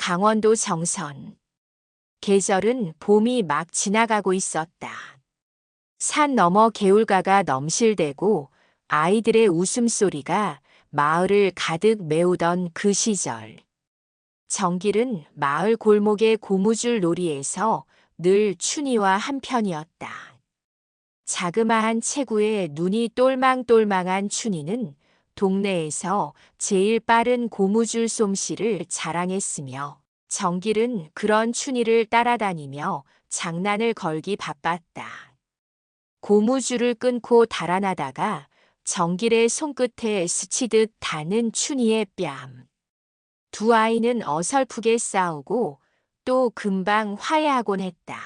강원도 정선. 계절은 봄이 막 지나가고 있었다. 산 너머 개울가가 넘실대고 아이들의 웃음소리가 마을을 가득 메우던 그 시절. 정길은 마을 골목의 고무줄 놀이에서 늘 춘희와 한편이었다. 자그마한 체구에 눈이 똘망똘망한 춘희는 동네에서 제일 빠른 고무줄 솜씨를 자랑했으며 정길은 그런 춘희를 따라다니며 장난을 걸기 바빴다. 고무줄을 끊고 달아나다가 정길의 손끝에 스치듯 닿는 춘희의 뺨. 두 아이는 어설프게 싸우고 또 금방 화해하곤 했다.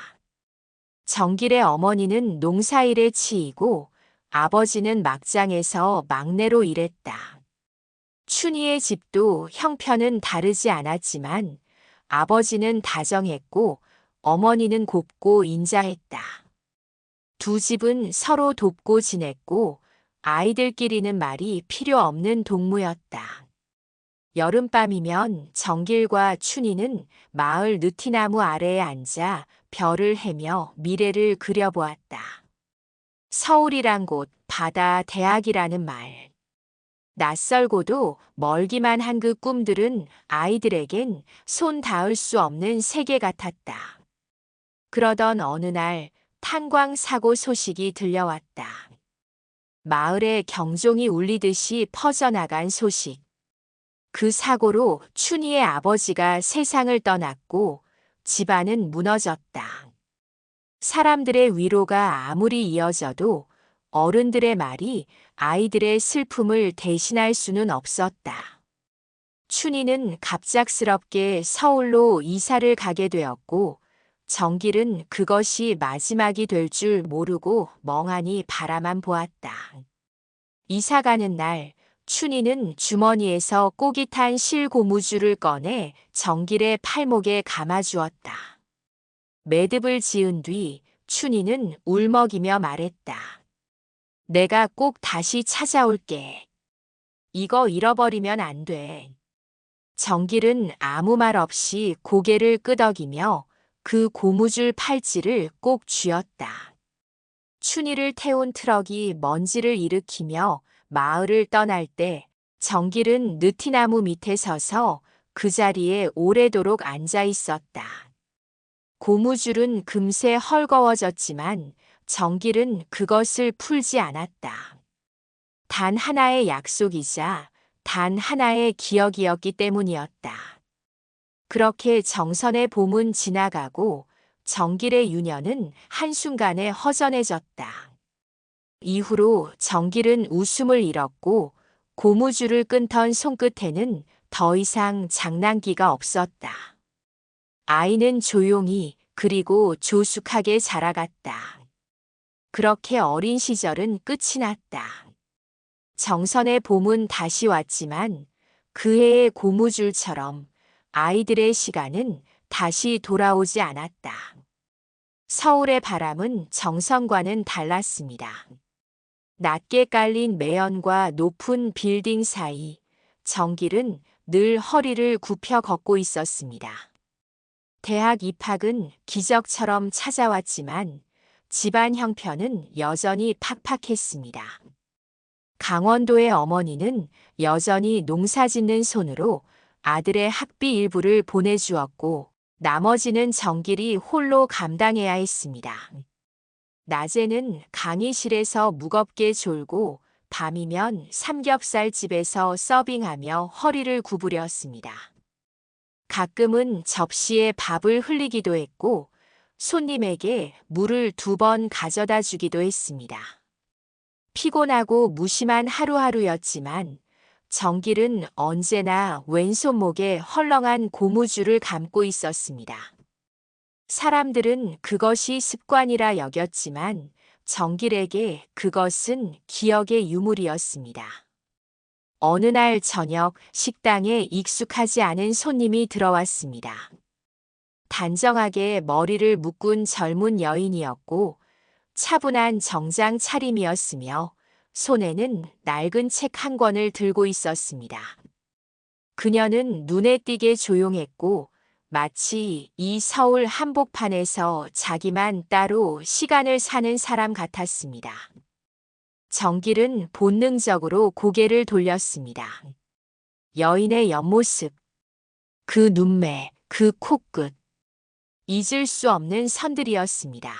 정길의 어머니는 농사일에 치이고 아버지는 막장에서 막내로 일했다. 춘희의 집도 형편은 다르지 않았지만 아버지는 다정했고 어머니는 곱고 인자했다. 두 집은 서로 돕고 지냈고 아이들끼리는 말이 필요 없는 동무였다. 여름밤이면 정길과 춘희는 마을 느티나무 아래에 앉아 별을 헤며 미래를 그려보았다. 서울이란 곳, 바다, 대학이라는 말. 낯설고도 멀기만 한 그 꿈들은 아이들에겐 손 닿을 수 없는 세계 같았다. 그러던 어느 날 탄광 사고 소식이 들려왔다. 마을에 경종이 울리듯이 퍼져나간 소식. 그 사고로 춘희의 아버지가 세상을 떠났고 집안은 무너졌다. 사람들의 위로가 아무리 이어져도 어른들의 말이 아이들의 슬픔을 대신할 수는 없었다. 춘희는 갑작스럽게 서울로 이사를 가게 되었고 정길은 그것이 마지막이 될 줄 모르고 멍하니 바라만 보았다. 이사 가는 날 춘희는 주머니에서 꼬깃 탄 실고무줄을 꺼내 정길의 팔목에 감아주었다. 매듭을 지은 뒤 춘희는 울먹이며 말했다. 내가 꼭 다시 찾아올게. 이거 잃어버리면 안 돼. 정길은 아무 말 없이 고개를 끄덕이며 그 고무줄 팔찌를 꼭 쥐었다. 춘희를 태운 트럭이 먼지를 일으키며 마을을 떠날 때 정길은 느티나무 밑에 서서 그 자리에 오래도록 앉아 있었다. 고무줄은 금세 헐거워졌지만 정길은 그것을 풀지 않았다. 단 하나의 약속이자 단 하나의 기억이었기 때문이었다. 그렇게 정선의 봄은 지나가고 정길의 유년은 한순간에 허전해졌다. 이후로 정길은 웃음을 잃었고 고무줄을 끊던 손끝에는 더 이상 장난기가 없었다. 아이는 조용히 그리고 조숙하게 자라갔다. 그렇게 어린 시절은 끝이 났다. 정선의 봄은 다시 왔지만 그 해의 고무줄처럼 아이들의 시간은 다시 돌아오지 않았다. 서울의 바람은 정선과는 달랐습니다. 낮게 깔린 매연과 높은 빌딩 사이 정길은 늘 허리를 굽혀 걷고 있었습니다. 대학 입학은 기적처럼 찾아왔지만 집안 형편은 여전히 팍팍했습니다. 강원도의 어머니는 여전히 농사짓는 손으로 아들의 학비 일부를 보내주었고 나머지는 정길이 홀로 감당해야 했습니다. 낮에는 강의실에서 무겁게 졸고 밤이면 삼겹살집에서 서빙하며 허리를 구부렸습니다. 가끔은 접시에 밥을 흘리기도 했고 손님에게 물을 2번 가져다 주기도 했습니다. 피곤하고 무심한 하루하루였지만 정길은 언제나 왼손목에 헐렁한 고무줄을 감고 있었습니다. 사람들은 그것이 습관이라 여겼지만 정길에게 그것은 기억의 유물이었습니다. 어느 날 저녁 식당에 익숙하지 않은 손님이 들어왔습니다. 단정하게 머리를 묶은 젊은 여인이었고 차분한 정장 차림이었으며 손에는 낡은 책 한 권을 들고 있었습니다. 그녀는 눈에 띄게 조용했고 마치 이 서울 한복판에서 자기만 따로 시간을 사는 사람 같았습니다. 정길은 본능적으로 고개를 돌렸습니다. 여인의 옆모습, 그 눈매, 그 코끝, 잊을 수 없는 선들이었습니다.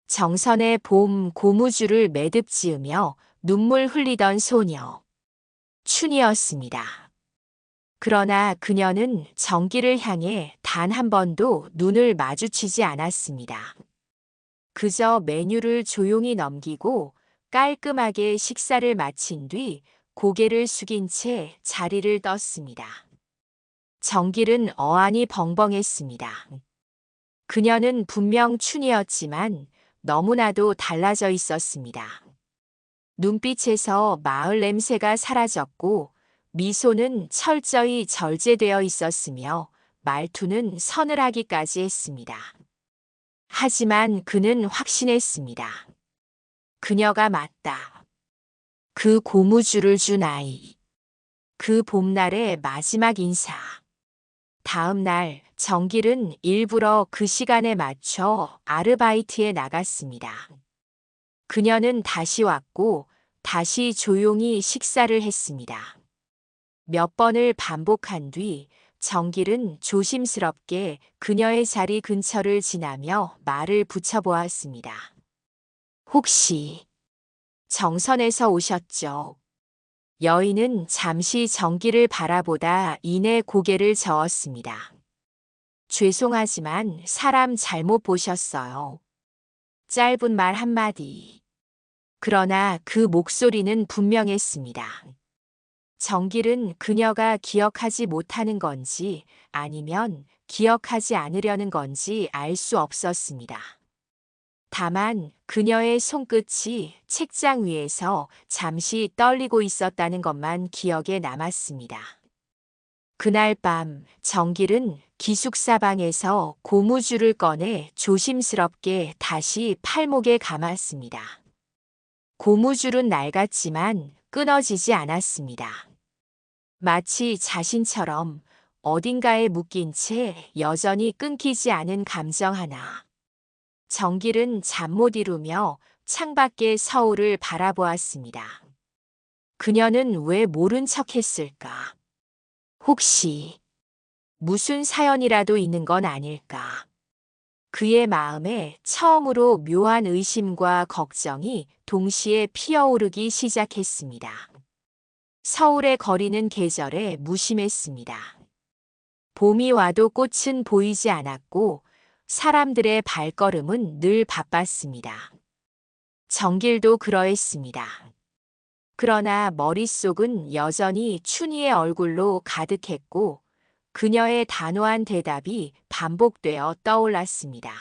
정선의 봄 고무줄을 매듭 지으며 눈물 흘리던 소녀, 춘이었습니다. 그러나 그녀는 정길을 향해 단 한 번도 눈을 마주치지 않았습니다. 그저 메뉴를 조용히 넘기고 깔끔하게 식사를 마친 뒤 고개를 숙인 채 자리를 떴습니다. 정길은 어안이 벙벙했습니다. 그녀는 분명 춘이었지만 너무나도 달라져 있었습니다. 눈빛에서 마을 냄새가 사라졌고 미소는 철저히 절제되어 있었으며 말투는 서늘하기까지 했습니다. 하지만 그는 확신했습니다. 그녀가 맞다. 그 고무줄을 준 아이. 그 봄날의 마지막 인사. 다음 날 정길은 일부러 그 시간에 맞춰 아르바이트에 나갔습니다. 그녀는 다시 왔고 다시 조용히 식사를 했습니다. 몇 번을 반복한 뒤 정길은 조심스럽게 그녀의 자리 근처를 지나며 말을 붙여보았습니다. 혹시 정선에서 오셨죠? 여인은 잠시 정길을 바라보다 이내 고개를 저었습니다. 죄송하지만 사람 잘못 보셨어요. 짧은 말 한마디. 그러나 그 목소리는 분명했습니다. 정길은 그녀가 기억하지 못하는 건지 아니면 기억하지 않으려는 건지 알 수 없었습니다. 다만 그녀의 손끝이 책장 위에서 잠시 떨리고 있었다는 것만 기억에 남았습니다. 그날 밤 정길은 기숙사방에서 고무줄을 꺼내 조심스럽게 다시 팔목에 감았습니다. 고무줄은 낡았지만 끊어지지 않았습니다. 마치 자신처럼 어딘가에 묶인 채 여전히 끊기지 않은 감정 하나. 정길은 잠 못 이루며 창밖의 서울을 바라보았습니다. 그녀는 왜 모른 척 했을까? 혹시 무슨 사연이라도 있는 건 아닐까? 그의 마음에 처음으로 묘한 의심과 걱정이 동시에 피어오르기 시작했습니다. 서울의 거리는 계절에 무심했습니다. 봄이 와도 꽃은 보이지 않았고 사람들의 발걸음은 늘 바빴습니다. 정길도 그러했습니다. 그러나 머릿속은 여전히 춘희의 얼굴로 가득했고 그녀의 단호한 대답이 반복되어 떠올랐습니다.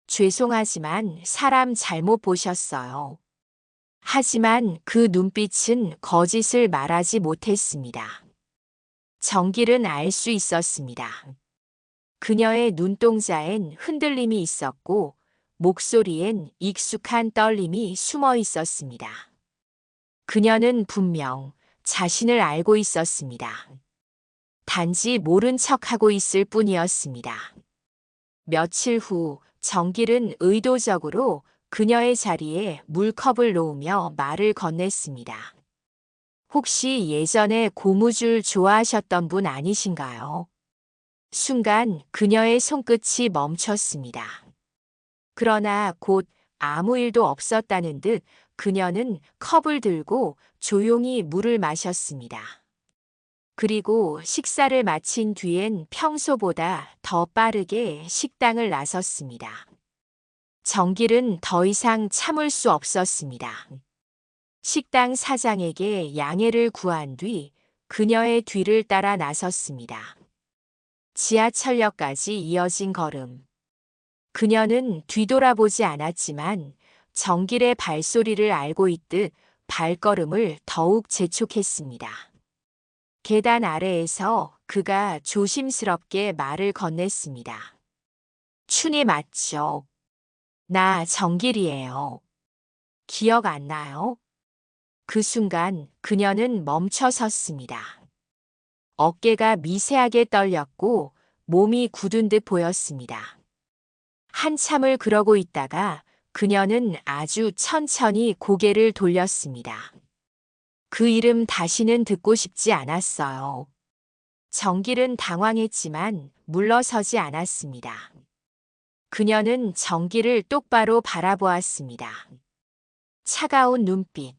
죄송하지만 사람 잘못 보셨어요. 하지만 그 눈빛은 거짓을 말하지 못했습니다. 정길은 알 수 있었습니다. 그녀의 눈동자엔 흔들림이 있었고 목소리엔 익숙한 떨림이 숨어 있었습니다. 그녀는 분명 자신을 알고 있었습니다. 단지 모른 척하고 있을 뿐이었습니다. 며칠 후 정길은 의도적으로 그녀의 자리에 물컵을 놓으며 말을 건넸습니다. 혹시 예전에 고무줄 좋아하셨던 분 아니신가요? 순간 그녀의 손끝이 멈췄습니다. 그러나 곧 아무 일도 없었다는 듯 그녀는 컵을 들고 조용히 물을 마셨습니다. 그리고 식사를 마친 뒤엔 평소보다 더 빠르게 식당을 나섰습니다. 정길은 더 이상 참을 수 없었습니다. 식당 사장에게 양해를 구한 뒤 그녀의 뒤를 따라 나섰습니다. 지하철역까지 이어진 걸음. 그녀는 뒤돌아보지 않았지만 정길의 발소리를 알고 있듯 발걸음을 더욱 재촉했습니다. 계단 아래에서 그가 조심스럽게 말을 건넸습니다. 춘희 맞죠? 나 정길이에요. 기억 안 나요? 그 순간 그녀는 멈춰 섰습니다. 어깨가 미세하게 떨렸고 몸이 굳은 듯 보였습니다. 한참을 그러고 있다가 그녀는 아주 천천히 고개를 돌렸습니다. 그 이름 다시는 듣고 싶지 않았어요. 정길은 당황했지만 물러서지 않았습니다. 그녀는 정길을 똑바로 바라보았습니다. 차가운 눈빛.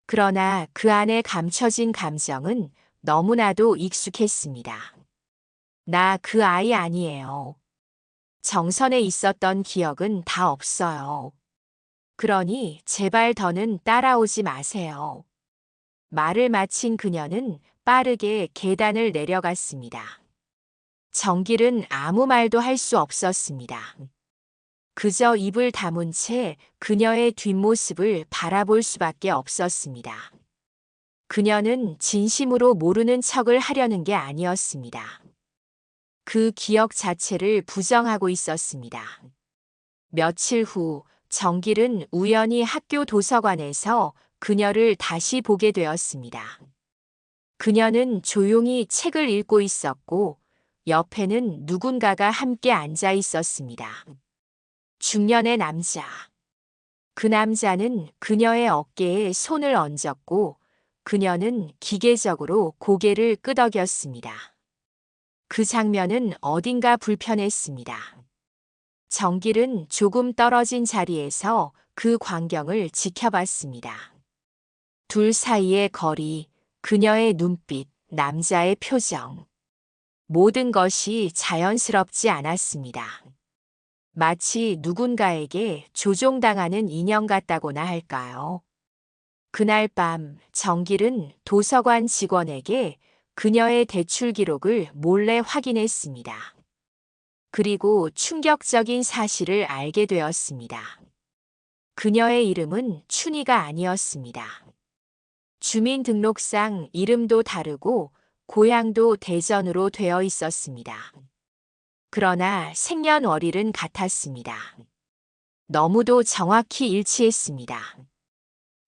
그러나 그 안에 감춰진 감정은 너무나도 익숙했습니다. 나 그 아이 아니에요. 정선에 있었던 기억은 다 없어요. 그러니 제발 더는 따라오지 마세요. 말을 마친 그녀는 빠르게 계단을 내려갔습니다. 정길은 아무 말도 할 수 없었습니다. 그저 입을 다문 채 그녀의 뒷모습을 바라볼 수밖에 없었습니다. 그녀는 진심으로 모르는 척을 하려는 게 아니었습니다. 그 기억 자체를 부정하고 있었습니다. 며칠 후 정길은 우연히 학교 도서관에서 그녀를 다시 보게 되었습니다. 그녀는 조용히 책을 읽고 있었고 옆에는 누군가가 함께 앉아 있었습니다. 중년의 남자. 그 남자는 그녀의 어깨에 손을 얹었고 그녀는 기계적으로 고개를 끄덕였습니다. 그 장면은 어딘가 불편했습니다. 정길은 조금 떨어진 자리에서 그 광경을 지켜봤습니다. 둘 사이의 거리, 그녀의 눈빛, 남자의 표정. 모든 것이 자연스럽지 않았습니다. 마치 누군가에게 조종당하는 인형 같다고나 할까요? 그날 밤 정길은 도서관 직원에게 그녀의 대출 기록을 몰래 확인했습니다. 그리고 충격적인 사실을 알게 되었습니다. 그녀의 이름은 춘희가 아니었습니다. 주민등록상 이름도 다르고 고향도 대전으로 되어 있었습니다. 그러나 생년월일은 같았습니다. 너무도 정확히 일치했습니다.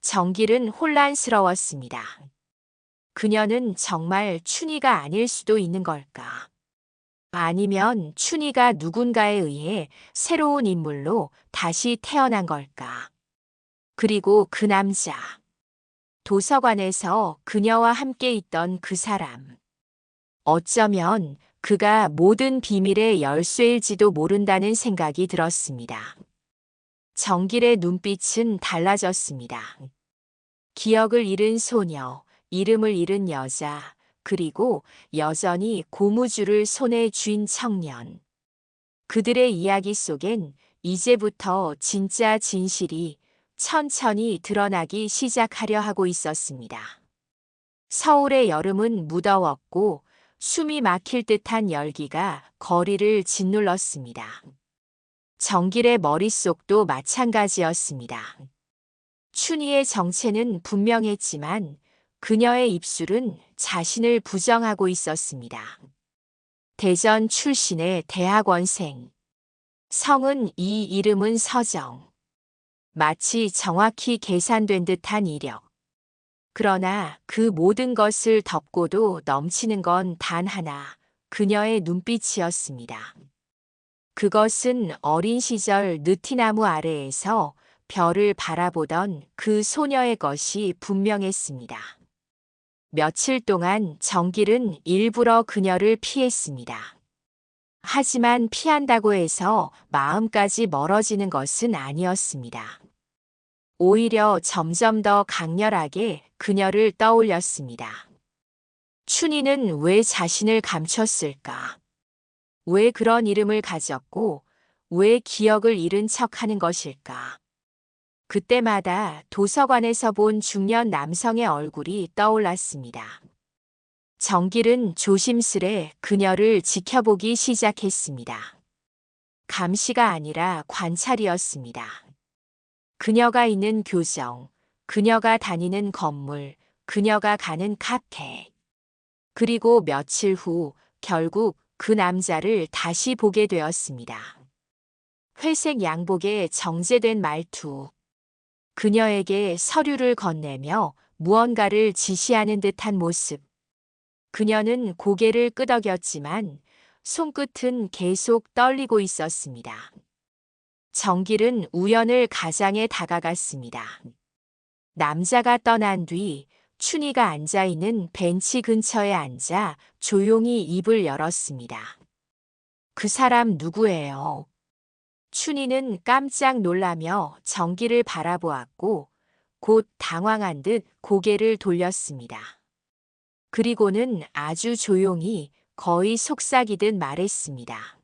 정길은 혼란스러웠습니다. 그녀는 정말 춘희가 아닐 수도 있는 걸까? 아니면 춘희가 누군가에 의해 새로운 인물로 다시 태어난 걸까? 그리고 그 남자. 도서관에서 그녀와 함께 있던 그 사람. 어쩌면 그가 모든 비밀의 열쇠일지도 모른다는 생각이 들었습니다. 정길의 눈빛은 달라졌습니다. 기억을 잃은 소녀, 이름을 잃은 여자, 그리고 여전히 고무줄을 손에 쥔 청년. 그들의 이야기 속엔 이제부터 진짜 진실이 천천히 드러나기 시작하려 하고 있었습니다. 서울의 여름은 무더웠고 숨이 막힐 듯한 열기가 거리를 짓눌렀습니다. 정길의 머릿속도 마찬가지였습니다. 춘희의 정체는 분명했지만 그녀의 입술은 자신을 부정하고 있었습니다. 대전 출신의 대학원생. 성은 이 이름은 서정. 마치 정확히 계산된 듯한 이력. 그러나 그 모든 것을 덮고도 넘치는 건 단 하나, 그녀의 눈빛이었습니다. 그것은 어린 시절 느티나무 아래에서 별을 바라보던 그 소녀의 것이 분명했습니다. 며칠 동안 정길은 일부러 그녀를 피했습니다. 하지만 피한다고 해서 마음까지 멀어지는 것은 아니었습니다. 오히려 점점 더 강렬하게 그녀를 떠올렸습니다. 춘희는 왜 자신을 감췄을까? 왜 그런 이름을 가졌고 왜 기억을 잃은 척하는 것일까? 그때마다 도서관에서 본 중년 남성의 얼굴이 떠올랐습니다. 정길은 조심스레 그녀를 지켜보기 시작했습니다. 감시가 아니라 관찰이었습니다. 그녀가 있는 교정, 그녀가 다니는 건물, 그녀가 가는 카페. 그리고 며칠 후 결국 그 남자를 다시 보게 되었습니다. 회색 양복에 정제된 말투. 그녀에게 서류를 건네며 무언가를 지시하는 듯한 모습. 그녀는 고개를 끄덕였지만 손끝은 계속 떨리고 있었습니다. 정길은 우연을 가장에 다가갔습니다. 남자가 떠난 뒤 춘희가 앉아있는 벤치 근처에 앉아 조용히 입을 열었습니다. 그 사람 누구예요? 춘희는 깜짝 놀라며 정길을 바라보았고 곧 당황한 듯 고개를 돌렸습니다. 그리고는 아주 조용히 거의 속삭이듯 말했습니다.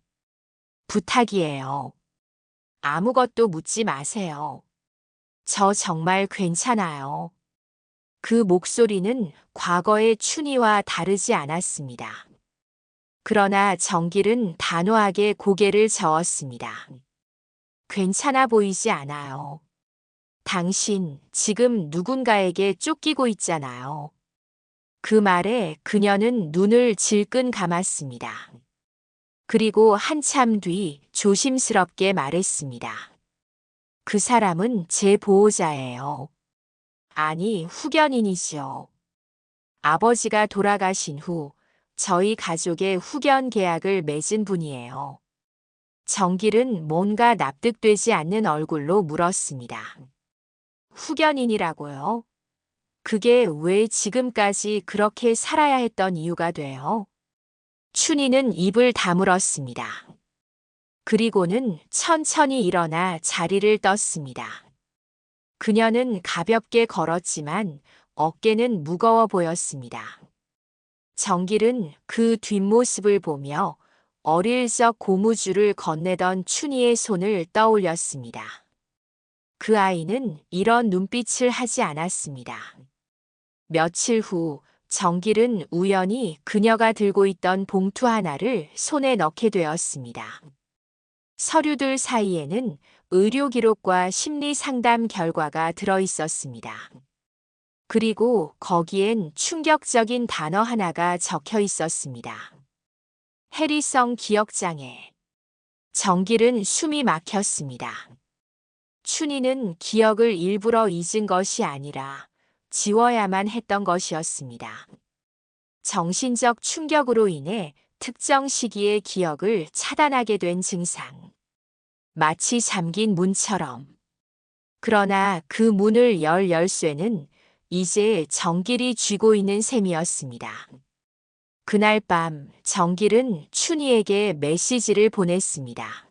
부탁이에요. 아무것도 묻지 마세요. 저 정말 괜찮아요. 그 목소리는 과거의 춘희와 다르지 않았습니다. 그러나 정길은 단호하게 고개를 저었습니다. 괜찮아 보이지 않아요. 당신 지금 누군가에게 쫓기고 있잖아요. 그 말에 그녀는 눈을 질끈 감았습니다. 그리고 한참 뒤 조심스럽게 말했습니다. 그 사람은 제 보호자예요. 아니, 후견인이죠. 아버지가 돌아가신 후 저희 가족의 후견 계약을 맺은 분이에요. 정길은 뭔가 납득되지 않는 얼굴로 물었습니다. 후견인이라고요? 그게 왜 지금까지 그렇게 살아야 했던 이유가 돼요? 춘희는 입을 다물었습니다. 그리고는 천천히 일어나 자리를 떴습니다. 그녀는 가볍게 걸었지만 어깨는 무거워 보였습니다. 정길은 그 뒷모습을 보며 어릴 적 고무줄을 건네던 춘희의 손을 떠올렸습니다. 그 아이는 이런 눈빛을 하지 않았습니다. 며칠 후 정길은 우연히 그녀가 들고 있던 봉투 하나를 손에 넣게 되었습니다. 서류들 사이에는 의료 기록과 심리 상담 결과가 들어 있었습니다. 그리고 거기엔 충격적인 단어 하나가 적혀 있었습니다. 해리성 기억장애. 정길은 숨이 막혔습니다. 춘희는 기억을 일부러 잊은 것이 아니라 지워야만 했던 것이었습니다. 정신적 충격으로 인해 특정 시기의 기억을 차단하게 된 증상. 마치 잠긴 문처럼. 그러나 그 문을 열 열쇠는 이제 정길이 쥐고 있는 셈이었습니다. 그날 밤 정길은 춘희에게 메시지를 보냈습니다.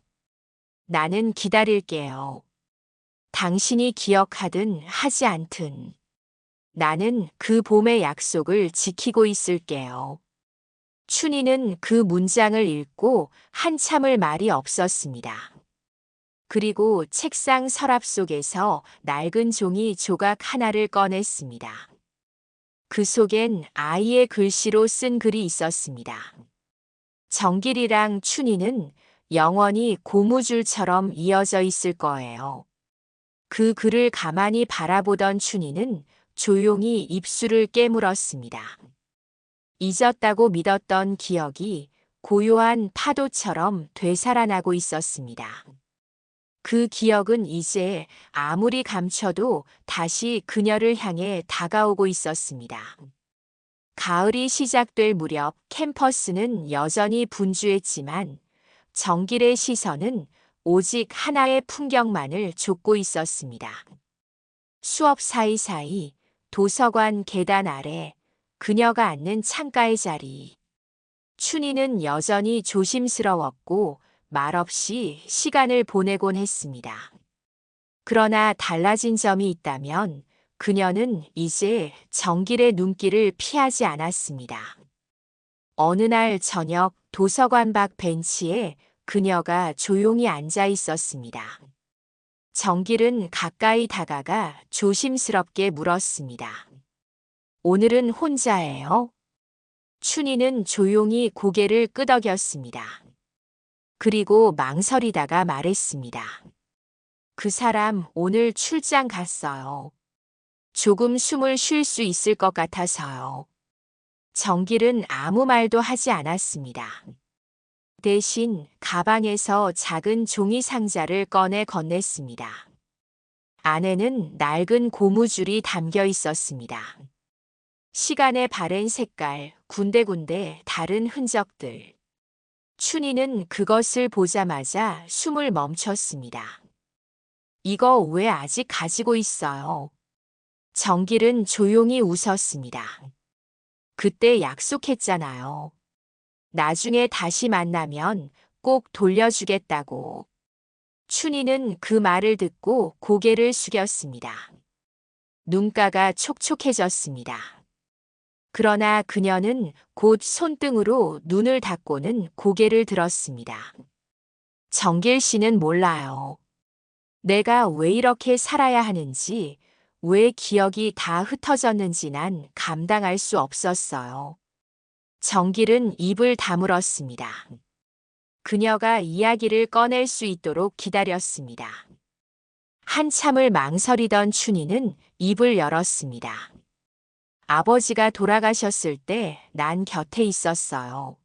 나는 기다릴게요. 당신이 기억하든 하지 않든. 나는 그 봄의 약속을 지키고 있을게요. 춘희는 그 문장을 읽고 한참을 말이 없었습니다. 그리고 책상 서랍 속에서 낡은 종이 조각 하나를 꺼냈습니다. 그 속엔 아이의 글씨로 쓴 글이 있었습니다. 정길이랑 춘희는 영원히 고무줄처럼 이어져 있을 거예요. 그 글을 가만히 바라보던 춘희는 조용히 입술을 깨물었습니다. 잊었다고 믿었던 기억이 고요한 파도처럼 되살아나고 있었습니다. 그 기억은 이제 아무리 감춰도 다시 그녀를 향해 다가오고 있었습니다. 가을이 시작될 무렵 캠퍼스는 여전히 분주했지만 정길의 시선은 오직 하나의 풍경만을 좇고 있었습니다. 수업 사이사이 도서관 계단 아래 그녀가 앉는 창가의 자리. 춘희는 여전히 조심스러웠고 말없이 시간을 보내곤 했습니다. 그러나 달라진 점이 있다면 그녀는 이제 정길의 눈길을 피하지 않았습니다. 어느 날 저녁 도서관 밖 벤치에 그녀가 조용히 앉아 있었습니다. 정길은 가까이 다가가 조심스럽게 물었습니다. 오늘은 혼자예요? 춘희는 조용히 고개를 끄덕였습니다. 그리고 망설이다가 말했습니다. 그 사람 오늘 출장 갔어요. 조금 숨을 쉴 수 있을 것 같아서요. 정길은 아무 말도 하지 않았습니다. 대신 가방에서 작은 종이 상자를 꺼내 건넸습니다. 안에는 낡은 고무줄이 담겨 있었습니다. 시간의 바랜 색깔, 군데군데 다른 흔적들. 춘희는 그것을 보자마자 숨을 멈췄습니다. 이거 왜 아직 가지고 있어요? 정길은 조용히 웃었습니다. 그때 약속했잖아요. 나중에 다시 만나면 꼭 돌려주겠다고. 춘희는 그 말을 듣고 고개를 숙였습니다. 눈가가 촉촉해졌습니다. 그러나 그녀는 곧 손등으로 눈을 닫고는 고개를 들었습니다. 정길 씨는 몰라요. 내가 왜 이렇게 살아야 하는지, 왜 기억이 다 흩어졌는지 난 감당할 수 없었어요. 정길은 입을 다물었습니다. 그녀가 이야기를 꺼낼 수 있도록 기다렸습니다. 한참을 망설이던 춘희는 입을 열었습니다. 아버지가 돌아가셨을 때 난 곁에 있었어요.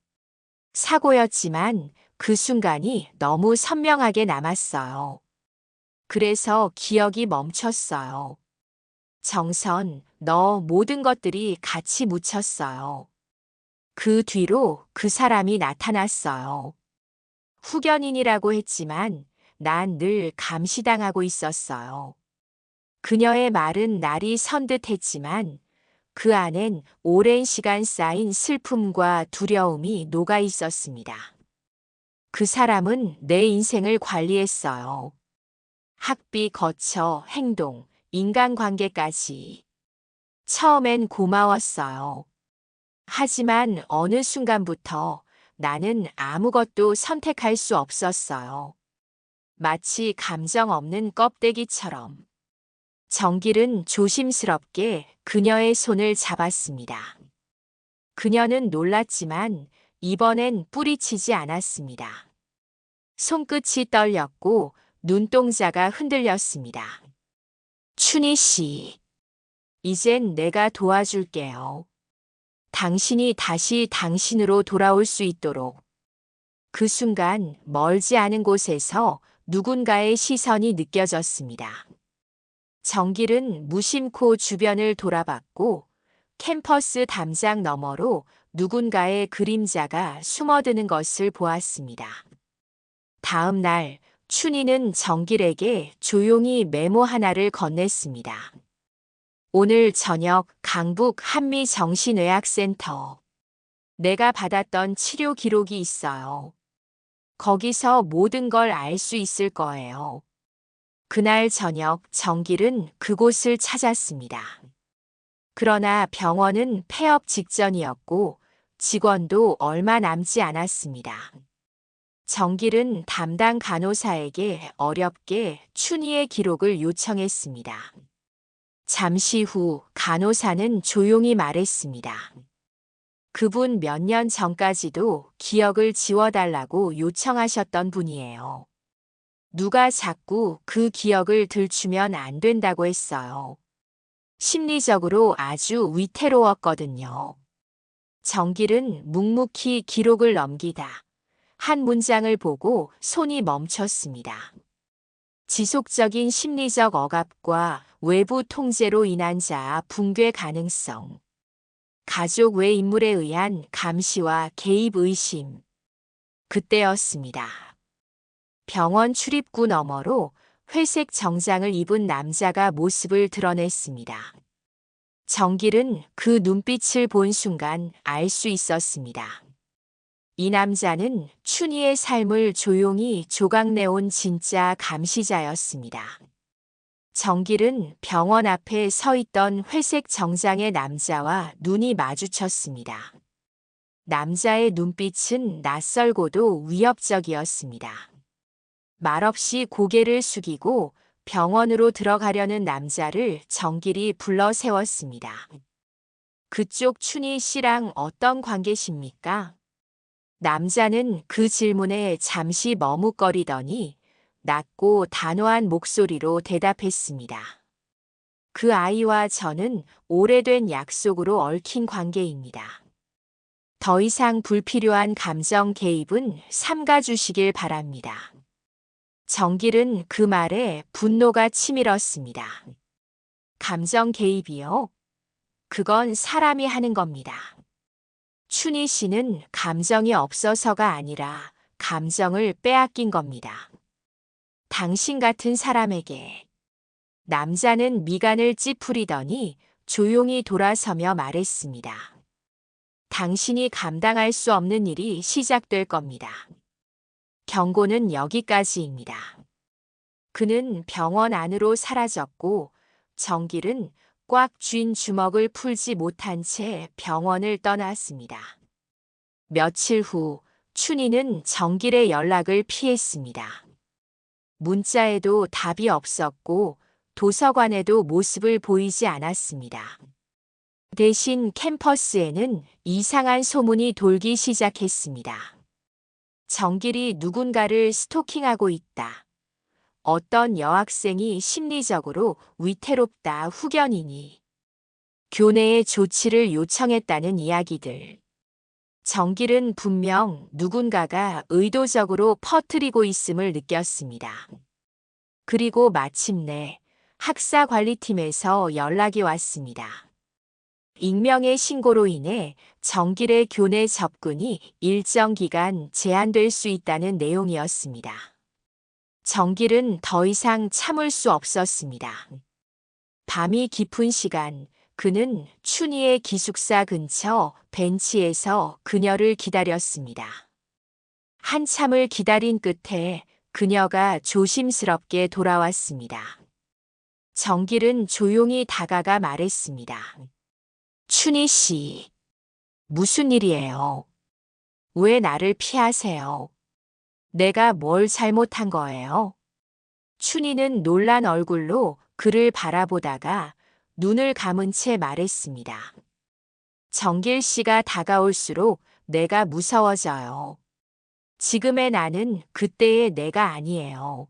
사고였지만 그 순간이 너무 선명하게 남았어요. 그래서 기억이 멈췄어요. 정선, 너 모든 것들이 같이 묻혔어요. 그 뒤로 그 사람이 나타났어요. 후견인이라고 했지만 난 늘 감시당하고 있었어요. 그녀의 말은 날이 선 듯했지만 그 안엔 오랜 시간 쌓인 슬픔과 두려움이 녹아 있었습니다. 그 사람은 내 인생을 관리했어요. 학비 거쳐 행동, 인간관계까지. 처음엔 고마웠어요. 하지만 어느 순간부터 나는 아무것도 선택할 수 없었어요. 마치 감정 없는 껍데기처럼. 정길은 조심스럽게 그녀의 손을 잡았습니다. 그녀는 놀랐지만 이번엔 뿌리치지 않았습니다. 손끝이 떨렸고 눈동자가 흔들렸습니다. 춘희 씨, 이젠 내가 도와줄게요. 당신이 다시 당신으로 돌아올 수 있도록. 그 순간 멀지 않은 곳에서 누군가의 시선이 느껴졌습니다. 정길은 무심코 주변을 돌아봤고 캠퍼스 담장 너머로 누군가의 그림자가 숨어드는 것을 보았습니다. 다음 날 춘희는 정길에게 조용히 메모 하나를 건넸습니다. 오늘 저녁 강북 한미정신의학센터. 내가 받았던 치료 기록이 있어요. 거기서 모든 걸 알 수 있을 거예요. 그날 저녁 정길은 그곳을 찾았습니다. 그러나 병원은 폐업 직전이었고 직원도 얼마 남지 않았습니다. 정길은 담당 간호사에게 어렵게 춘희의 기록을 요청했습니다. 잠시 후 간호사는 조용히 말했습니다. 그분 몇 년 전까지도 기억을 지워달라고 요청하셨던 분이에요. 누가 자꾸 그 기억을 들추면 안 된다고 했어요. 심리적으로 아주 위태로웠거든요. 정길은 묵묵히 기록을 넘기다 한 문장을 보고 손이 멈췄습니다. 지속적인 심리적 억압과 외부 통제로 인한 자아 붕괴 가능성. 가족 외 인물에 의한 감시와 개입 의심. 그때였습니다. 병원 출입구 너머로 회색 정장을 입은 남자가 모습을 드러냈습니다. 정길은 그 눈빛을 본 순간 알 수 있었습니다. 이 남자는 춘희의 삶을 조용히 조각내온 진짜 감시자였습니다. 정길은 병원 앞에 서 있던 회색 정장의 남자와 눈이 마주쳤습니다. 남자의 눈빛은 낯설고도 위협적이었습니다. 말없이 고개를 숙이고 병원으로 들어가려는 남자를 정길이 불러 세웠습니다. 그쪽 춘희 씨랑 어떤 관계십니까? 남자는 그 질문에 잠시 머뭇거리더니 낮고 단호한 목소리로 대답했습니다. 그 아이와 저는 오래된 약속으로 얽힌 관계입니다. 더 이상 불필요한 감정 개입은 삼가주시길 바랍니다. 정길은 그 말에 분노가 치밀었습니다. 감정 개입이요? 그건 사람이 하는 겁니다. 춘희 씨는 감정이 없어서가 아니라 감정을 빼앗긴 겁니다. 당신 같은 사람에게. 남자는 미간을 찌푸리더니 조용히 돌아서며 말했습니다. 당신이 감당할 수 없는 일이 시작될 겁니다. 경고는 여기까지입니다. 그는 병원 안으로 사라졌고 정길은 꽉 쥔 주먹을 풀지 못한 채 병원을 떠났습니다. 며칠 후 춘희는 정길의 연락을 피했습니다. 문자에도 답이 없었고 도서관에도 모습을 보이지 않았습니다. 대신 캠퍼스에는 이상한 소문이 돌기 시작했습니다. 정길이 누군가를 스토킹하고 있다. 어떤 여학생이 심리적으로 위태롭다 후견이니. 교내에 조치를 요청했다는 이야기들. 정길은 분명 누군가가 의도적으로 퍼뜨리고 있음을 느꼈습니다. 그리고 마침내 학사관리팀에서 연락이 왔습니다. 익명의 신고로 인해 정길의 교내 접근이 일정 기간 제한될 수 있다는 내용이었습니다. 정길은 더 이상 참을 수 없었습니다. 밤이 깊은 시간, 그는 춘희의 기숙사 근처 벤치에서 그녀를 기다렸습니다. 한참을 기다린 끝에 그녀가 조심스럽게 돌아왔습니다. 정길은 조용히 다가가 말했습니다. 춘희 씨, 무슨 일이에요? 왜 나를 피하세요? 내가 뭘 잘못한 거예요? 춘희는 놀란 얼굴로 그를 바라보다가 눈을 감은 채 말했습니다. 정길 씨가 다가올수록 내가 무서워져요. 지금의 나는 그때의 내가 아니에요.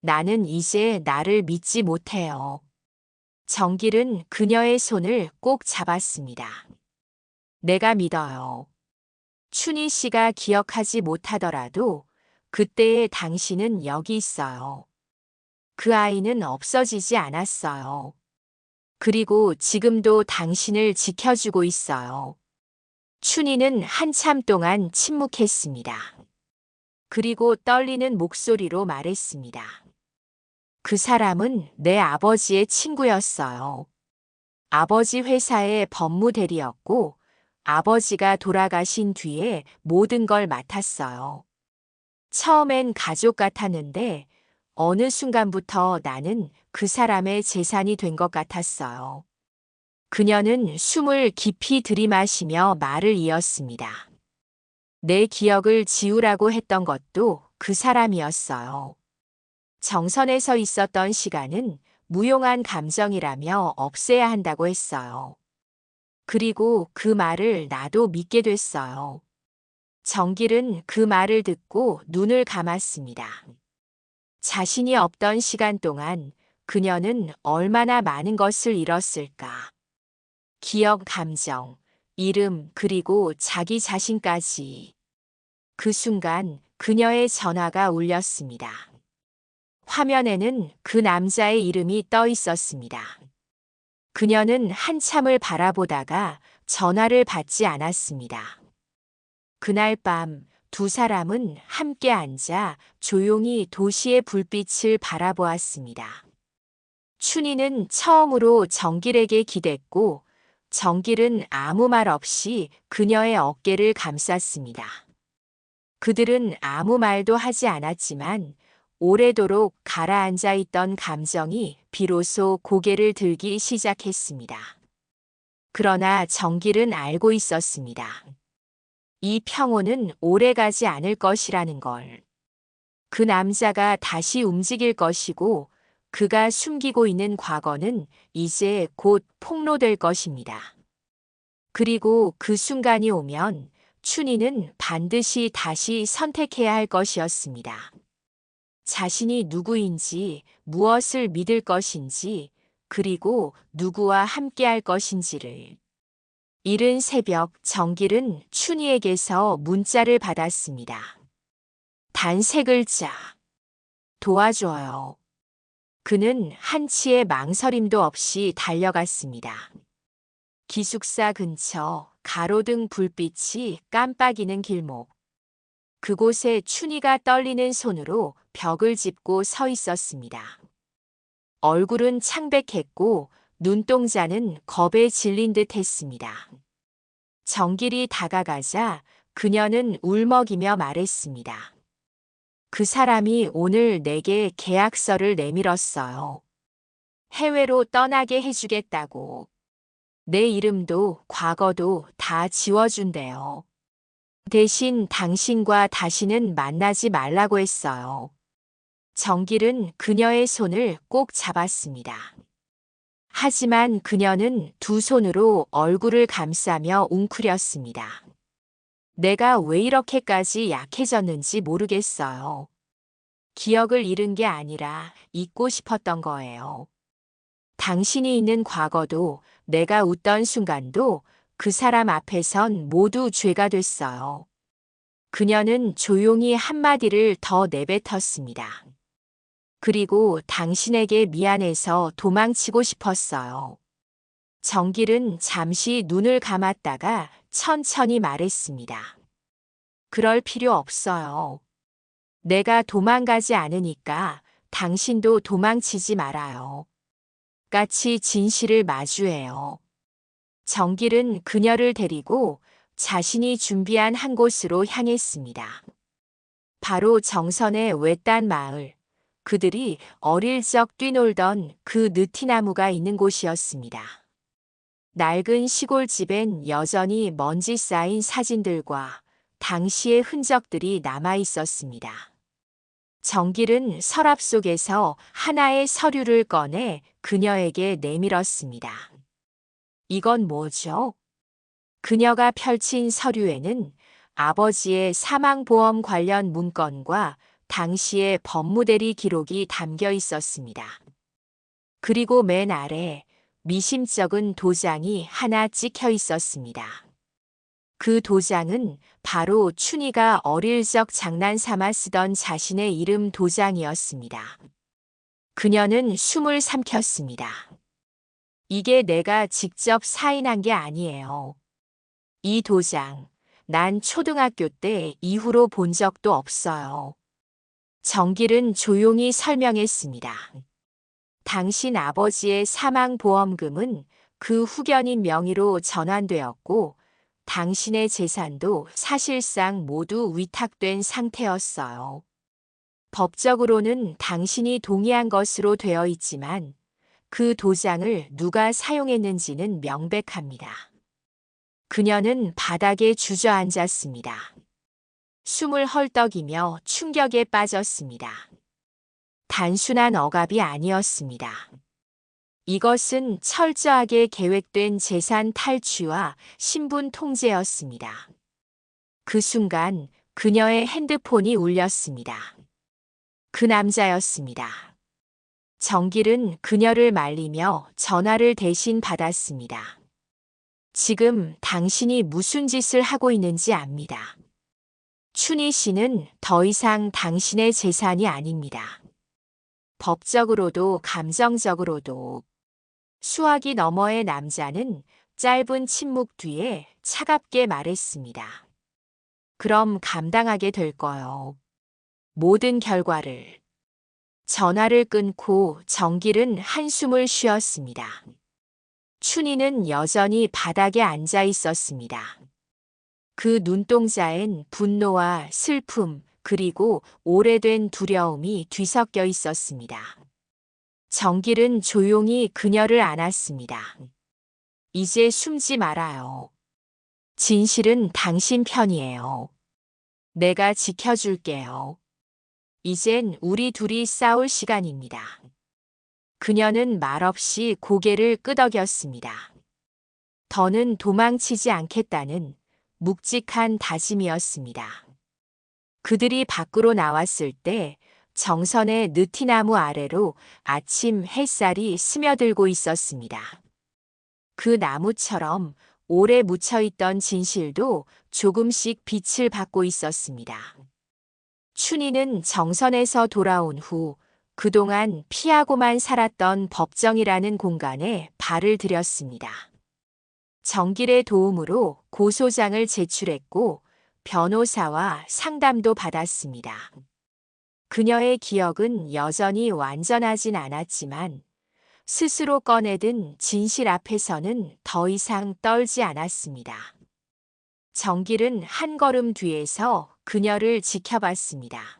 나는 이제 나를 믿지 못해요. 정길은 그녀의 손을 꼭 잡았습니다. 내가 믿어요. 춘희 씨가 기억하지 못하더라도 그때의 당신은 여기 있어요. 그 아이는 없어지지 않았어요. 그리고 지금도 당신을 지켜주고 있어요. 춘희는 한참 동안 침묵했습니다. 그리고 떨리는 목소리로 말했습니다. 그 사람은 내 아버지의 친구였어요. 아버지 회사의 법무대리였고 아버지가 돌아가신 뒤에 모든 걸 맡았어요. 처음엔 가족 같았는데 어느 순간부터 나는 그 사람의 재산이 된 것 같았어요. 그녀는 숨을 깊이 들이마시며 말을 이었습니다. 내 기억을 지우라고 했던 것도 그 사람이었어요. 정선에서 있었던 시간은 무용한 감정이라며 없애야 한다고 했어요. 그리고 그 말을 나도 믿게 됐어요. 정길은 그 말을 듣고 눈을 감았습니다. 자신이 없던 시간 동안 그녀는 얼마나 많은 것을 잃었을까. 기억, 감정, 이름, 그리고 자기 자신까지. 그 순간 그녀의 전화가 울렸습니다. 화면에는 그 남자의 이름이 떠 있었습니다. 그녀는 한참을 바라보다가 전화를 받지 않았습니다. 그날 밤 두 사람은 함께 앉아 조용히 도시의 불빛을 바라보았습니다. 춘희는 처음으로 정길에게 기댔고 정길은 아무 말 없이 그녀의 어깨를 감쌌습니다. 그들은 아무 말도 하지 않았지만 오래도록 가라앉아 있던 감정이 비로소 고개를 들기 시작했습니다. 그러나 정길은 알고 있었습니다. 이 평온은 오래가지 않을 것이라는 걸. 그 남자가 다시 움직일 것이고 그가 숨기고 있는 과거는 이제 곧 폭로될 것입니다. 그리고 그 순간이 오면 춘희는 반드시 다시 선택해야 할 것이었습니다. 자신이 누구인지, 무엇을 믿을 것인지, 그리고 누구와 함께할 것인지를. 이른 새벽 정길은 춘희에게서 문자를 받았습니다. 단 3글자. 도와줘요. 그는 한치의 망설임도 없이 달려갔습니다. 기숙사 근처 가로등 불빛이 깜빡이는 길목. 그곳에 춘희가 떨리는 손으로 벽을 짚고 서 있었습니다. 얼굴은 창백했고 눈동자는 겁에 질린 듯 했습니다. 정길이 다가가자 그녀는 울먹이며 말했습니다. 그 사람이 오늘 내게 계약서를 내밀었어요. 해외로 떠나게 해주겠다고. 내 이름도 과거도 다 지워준대요. 대신 당신과 다시는 만나지 말라고 했어요. 정길은 그녀의 손을 꼭 잡았습니다. 하지만 그녀는 두 손으로 얼굴을 감싸며 웅크렸습니다. 내가 왜 이렇게까지 약해졌는지 모르겠어요. 기억을 잃은 게 아니라 잊고 싶었던 거예요. 당신이 있는 과거도 내가 웃던 순간도 그 사람 앞에선 모두 죄가 됐어요. 그녀는 조용히 한마디를 더 내뱉었습니다. 그리고 당신에게 미안해서 도망치고 싶었어요. 정길은 잠시 눈을 감았다가 천천히 말했습니다. 그럴 필요 없어요. 내가 도망가지 않으니까 당신도 도망치지 말아요. 같이 진실을 마주해요. 정길은 그녀를 데리고 자신이 준비한 한 곳으로 향했습니다. 바로 정선의 외딴 마을, 그들이 어릴 적 뛰놀던 그 느티나무가 있는 곳이었습니다. 낡은 시골집엔 여전히 먼지 쌓인 사진들과 당시의 흔적들이 남아 있었습니다. 정길은 서랍 속에서 하나의 서류를 꺼내 그녀에게 내밀었습니다. 이건 뭐죠? 그녀가 펼친 서류에는 아버지의 사망보험 관련 문건과 당시의 법무대리 기록이 담겨 있었습니다. 그리고 맨 아래 미심쩍은 도장이 하나 찍혀 있었습니다. 그 도장은 바로 춘희가 어릴 적 장난삼아 쓰던 자신의 이름 도장이었습니다. 그녀는 숨을 삼켰습니다. 이게 내가 직접 사인한 게 아니에요. 이 도장, 난 초등학교 때 이후로 본 적도 없어요. 정길은 조용히 설명했습니다. 당신 아버지의 사망보험금은 그 후견인 명의로 전환되었고 당신의 재산도 사실상 모두 위탁된 상태였어요. 법적으로는 당신이 동의한 것으로 되어 있지만 그 도장을 누가 사용했는지는 명백합니다. 그녀는 바닥에 주저앉았습니다. 숨을 헐떡이며 충격에 빠졌습니다. 단순한 억압이 아니었습니다. 이것은 철저하게 계획된 재산 탈취와 신분 통제였습니다. 그 순간 그녀의 핸드폰이 울렸습니다. 그 남자였습니다. 정길은 그녀를 말리며 전화를 대신 받았습니다. 지금 당신이 무슨 짓을 하고 있는지 압니다. 춘희 씨는 더 이상 당신의 재산이 아닙니다. 법적으로도 감정적으로도. 수화기 너머의 남자는 짧은 침묵 뒤에 차갑게 말했습니다. 그럼 감당하게 될 거요. 모든 결과를. 전화를 끊고 정길은 한숨을 쉬었습니다. 춘희는 여전히 바닥에 앉아 있었습니다. 그 눈동자엔 분노와 슬픔 그리고 오래된 두려움이 뒤섞여 있었습니다. 정길은 조용히 그녀를 안았습니다. 이제 숨지 말아요. 진실은 당신 편이에요. 내가 지켜줄게요. 이젠 우리 둘이 싸울 시간입니다. 그녀는 말없이 고개를 끄덕였습니다. 더는 도망치지 않겠다는 묵직한 다짐이었습니다. 그들이 밖으로 나왔을 때 정선의 느티나무 아래로 아침 햇살이 스며들고 있었습니다. 그 나무처럼 오래 묻혀있던 진실도 조금씩 빛을 받고 있었습니다. 춘희는 정선에서 돌아온 후 그동안 피하고만 살았던 법정이라는 공간에 발을 들였습니다. 정길의 도움으로 고소장을 제출했고 변호사와 상담도 받았습니다. 그녀의 기억은 여전히 완전하진 않았지만 스스로 꺼내든 진실 앞에서는 더 이상 떨지 않았습니다. 정길은 한 걸음 뒤에서 그녀를 지켜봤습니다.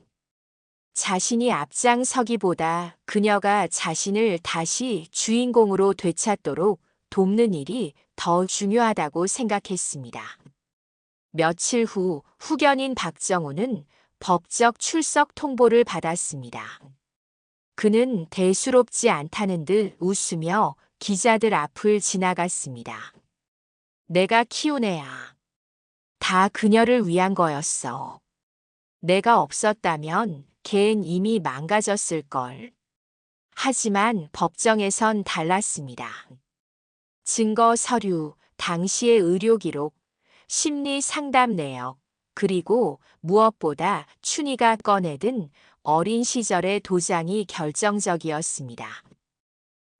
자신이 앞장서기보다 그녀가 자신을 다시 주인공으로 되찾도록 돕는 일이 더 중요하다고 생각했습니다. 며칠 후 후견인 박정우는 법적 출석 통보를 받았습니다. 그는 대수롭지 않다는 듯 웃으며 기자들 앞을 지나갔습니다. 내가 키운 애야. 다 그녀를 위한 거였어. 내가 없었다면 걔는 이미 망가졌을걸. 하지만 법정에선 달랐습니다. 증거 서류, 당시의 의료 기록, 심리 상담 내역, 그리고 무엇보다 춘희가 꺼내든 어린 시절의 도장이 결정적이었습니다.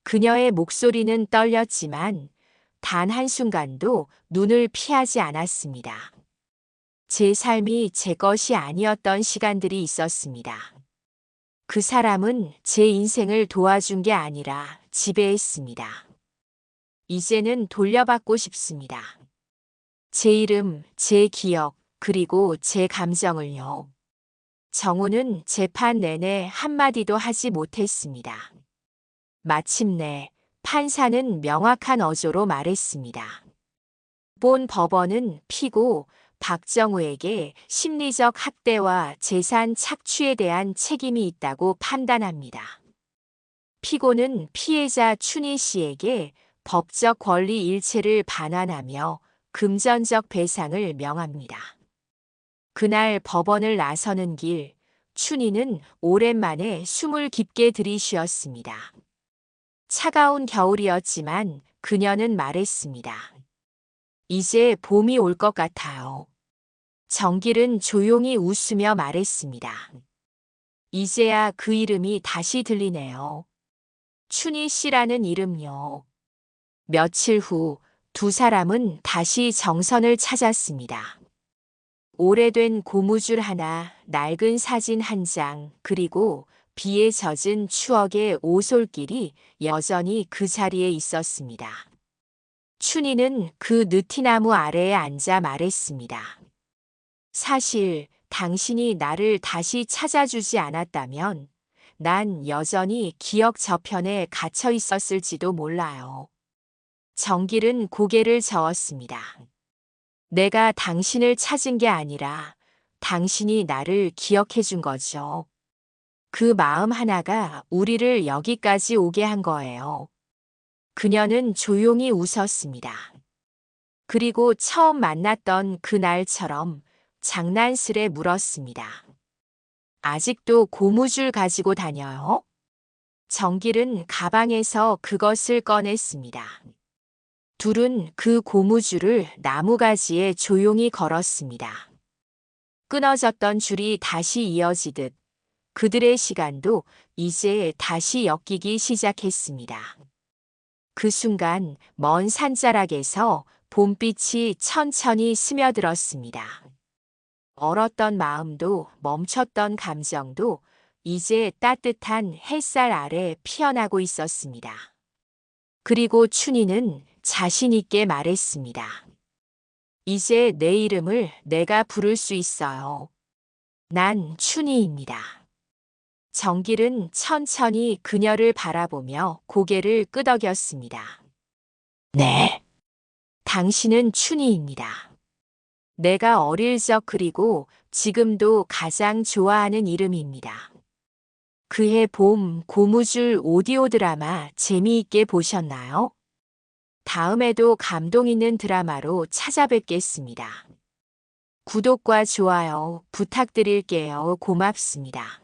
그녀의 목소리는 떨렸지만 단 한순간도 눈을 피하지 않았습니다. 제 삶이 제 것이 아니었던 시간들이 있었습니다. 그 사람은 제 인생을 도와준 게 아니라 지배했습니다. 이제는 돌려받고 싶습니다. 제 이름, 제 기억, 그리고 제 감정을요. 정우는 재판 내내 한마디도 하지 못했습니다. 마침내 판사는 명확한 어조로 말했습니다. 본 법원은 피고 박정우에게 심리적 학대와 재산 착취에 대한 책임이 있다고 판단합니다. 피고는 피해자 춘희 씨에게 법적 권리 일체를 반환하며 금전적 배상을 명합니다. 그날 법원을 나서는 길, 춘희는 오랜만에 숨을 깊게 들이쉬었습니다. 차가운 겨울이었지만 그녀는 말했습니다. 이제 봄이 올 것 같아요. 정길은 조용히 웃으며 말했습니다. 이제야 그 이름이 다시 들리네요. 춘희 씨라는 이름요. 며칠 후 두 사람은 다시 정선을 찾았습니다. 오래된 고무줄 하나, 낡은 사진 한 장, 그리고 비에 젖은 추억의 오솔길이 여전히 그 자리에 있었습니다. 춘희는 그 느티나무 아래에 앉아 말했습니다. 사실 당신이 나를 다시 찾아주지 않았다면 난 여전히 기억 저편에 갇혀 있었을지도 몰라요. 정길은 고개를 저었습니다. 내가 당신을 찾은 게 아니라 당신이 나를 기억해 준 거죠. 그 마음 하나가 우리를 여기까지 오게 한 거예요. 그녀는 조용히 웃었습니다. 그리고 처음 만났던 그날처럼 장난스레 물었습니다. 아직도 고무줄 가지고 다녀요? 정길은 가방에서 그것을 꺼냈습니다. 둘은 그 고무줄을 나무가지에 조용히 걸었습니다. 끊어졌던 줄이 다시 이어지듯 그들의 시간도 이제 다시 엮이기 시작했습니다. 그 순간 먼 산자락에서 봄빛이 천천히 스며들었습니다. 얼었던 마음도 멈췄던 감정도 이제 따뜻한 햇살 아래 피어나고 있었습니다. 그리고 춘희는 자신 있게 말했습니다. 이제 내 이름을 내가 부를 수 있어요. 난 춘희입니다. 정길은 천천히 그녀를 바라보며 고개를 끄덕였습니다. 네. 당신은 춘희입니다. 내가 어릴 적 그리고 지금도 가장 좋아하는 이름입니다. 그해 봄 고무줄 오디오 드라마 재미있게 보셨나요? 다음에도 감동 있는 드라마로 찾아뵙겠습니다. 구독과 좋아요 부탁드릴게요. 고맙습니다.